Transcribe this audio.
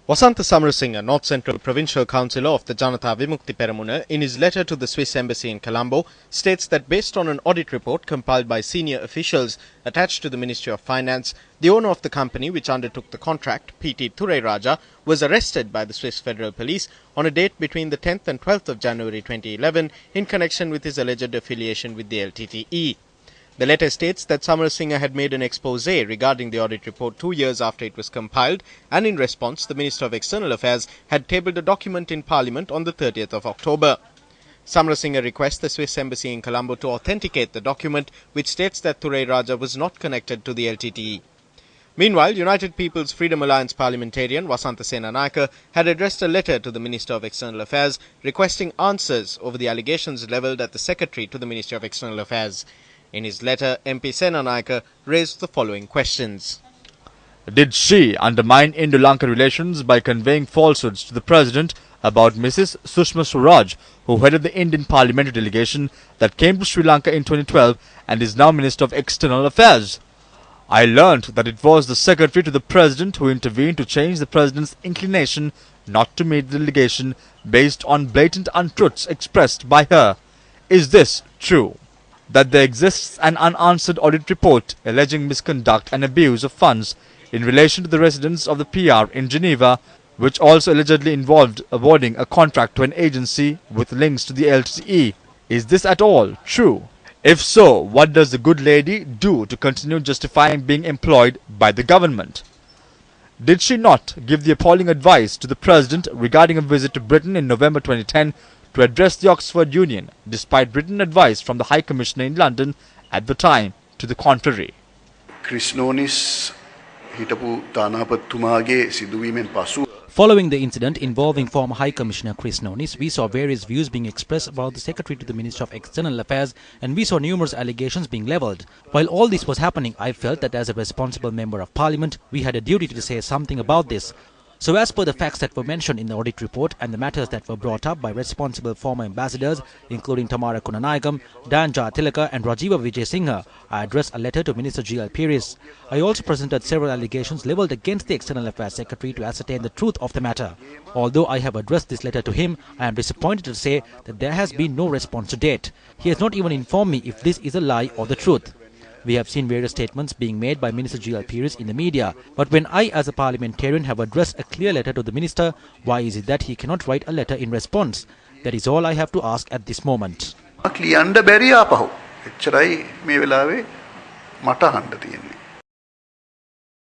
Wasantha Samarasinghe, North Central Provincial Councillor of the Janatha Vimukthi Peramuna, in his letter to the Swiss Embassy in Colombo, states that based on an audit report compiled by senior officials attached to the Ministry of Finance, the owner of the company which undertook the contract, PT Thurayraja, was arrested by the Swiss Federal Police on a date between the 10th and 12th of January 2011 in connection with his alleged affiliation with the LTTE. The letter states that Samarasinghe had made an expose regarding the audit report 2 years after it was compiled, and in response the Minister of External Affairs had tabled a document in Parliament on the 30th of October. Samarasinghe requests the Swiss Embassy in Colombo to authenticate the document, which states that Thurayraja was not connected to the LTTE. Meanwhile, United People's Freedom Alliance parliamentarian Wasantha Samarasinghe had addressed a letter to the Minister of External Affairs requesting answers over the allegations levelled at the Secretary to the Ministry of External Affairs. In his letter, MP Samarasinghe raised the following questions. Did she undermine Indo-Lanka relations by conveying falsehoods to the President about Mrs. Sushma Swaraj, who headed the Indian parliamentary delegation that came to Sri Lanka in 2012 and is now Minister of External Affairs? I learnt that it was the Secretary to the President who intervened to change the President's inclination not to meet the delegation based on blatant untruths expressed by her. Is this true? That there exists an unanswered audit report alleging misconduct and abuse of funds in relation to the residents of the PR in Geneva, which also allegedly involved awarding a contract to an agency with links to the LTTE. Is this at all true? If so, what does the good lady do to continue justifying being employed by the government? Did she not give the appalling advice to the President regarding a visit to Britain in November 2010 to address the Oxford Union, despite written advice from the High Commissioner in London at the time to the contrary? Following the incident involving former High Commissioner Chris Nonis, we saw various views being expressed about the Secretary to the Ministry of External Affairs, and we saw numerous allegations being levelled. While all this was happening, I felt that as a responsible member of Parliament, we had a duty to say something about this. So as per the facts that were mentioned in the audit report and the matters that were brought up by responsible former ambassadors, including Tamara Kunanayagam, Danja Tilaka and Rajiva Vijay Singha, I addressed a letter to Minister G.L. Pires. I also presented several allegations levelled against the External Affairs Secretary to ascertain the truth of the matter. Although I have addressed this letter to him, I am disappointed to say that there has been no response to date. He has not even informed me if this is a lie or the truth. We have seen various statements being made by Minister G.L. Pires in the media, but when I as a parliamentarian have addressed a clear letter to the minister, why is it that he cannot write a letter in response? That is all I have to ask at this moment.